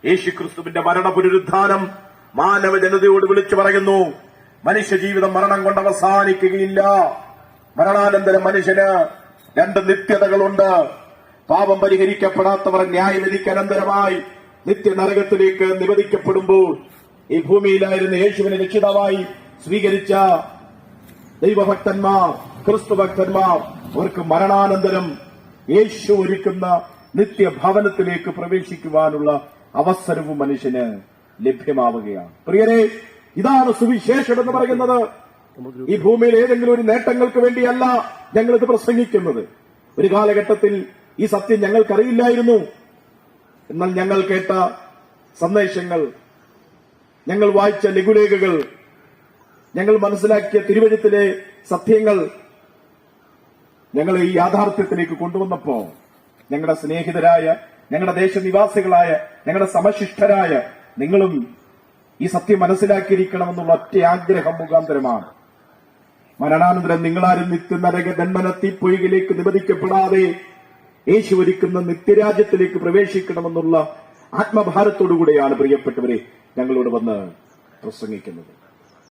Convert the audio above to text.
യേശുക്രിസ്തുവിന്റെ മരണ പുനരുദ്ധാനം മാനവ ജനതയോട് വിളിച്ചു പറയുന്നു. മനുഷ്യജീവിതം മരണം കൊണ്ട് അവസാനിക്കുകയില്ല. മരണാനന്തരം മനുഷ്യന് രണ്ട് നിത്യതകളുണ്ട്. പാപം പരിഹരിക്കപ്പെടാത്തവർ ന്യായവിധിക്ക് അനന്തരമായി നിത്യനരകത്തിലേക്ക് നിവേദിക്കപ്പെടുമ്പോൾ ഈ ഭൂമിയിലായിരുന്ന യേശുവിനെ രക്ഷിതാവായി സ്വീകരിച്ച ദൈവഭക്തന്മാർ, ക്രിസ്തുഭക്തന്മാർ, അവർക്ക് മരണാനന്തരം യേശു ഒരുക്കുന്ന നിത്യഭവനത്തിലേക്ക് പ്രവേശിക്കുവാനുള്ള അവസരവും മനുഷ്യന് ലഭ്യമാവുകയാണ്. പ്രിയരെ, ഇതാണ് സുവിശേഷം എന്ന് പറയുന്നത്. ഈ ഭൂമിയിൽ ഏതെങ്കിലും ഒരു നേട്ടങ്ങൾക്ക് വേണ്ടിയല്ല ഞങ്ങളിത് പ്രസംഗിക്കുന്നത്. ഒരു കാലഘട്ടത്തിൽ ഈ സത്യം ഞങ്ങൾക്കറിയില്ലായിരുന്നു. എന്നാൽ ഞങ്ങൾ കേട്ട സന്ദേശങ്ങൾ, ഞങ്ങൾ വായിച്ച ലഘുലേഖകൾ, ഞങ്ങൾ മനസ്സിലാക്കിയ തിരുവചനത്തിലെ സത്യങ്ങൾ ഞങ്ങളെ ഈ യാഥാർത്ഥ്യത്തിലേക്ക് കൊണ്ടുവന്നപ്പോ ഞങ്ങളുടെ സ്നേഹിതരായ, ഞങ്ങളുടെ ദേശനിവാസികളായ, ഞങ്ങളുടെ സമശിഷ്ടരായ നിങ്ങളും ഈ സത്യം മനസ്സിലാക്കിയിരിക്കണമെന്നുള്ള ഒറ്റ ആഗ്രഹം മുഖാന്തരമാണ് മരണാനന്തരം നിങ്ങളാരും നിത്യനരക ദണ്ഡനത്തിപ്പൊയ്കിലേക്ക് നിബന്ധിക്കപ്പെടാതെ യേശു ഒരുക്കുന്ന നിത്യരാജ്യത്തിലേക്ക് പ്രവേശിക്കണമെന്നുള്ള ആത്മഭാരത്തോടുകൂടെയാണ് പ്രിയപ്പെട്ടവരെ ഞങ്ങളോട് വന്ന് പ്രസംഗിക്കുന്നത്.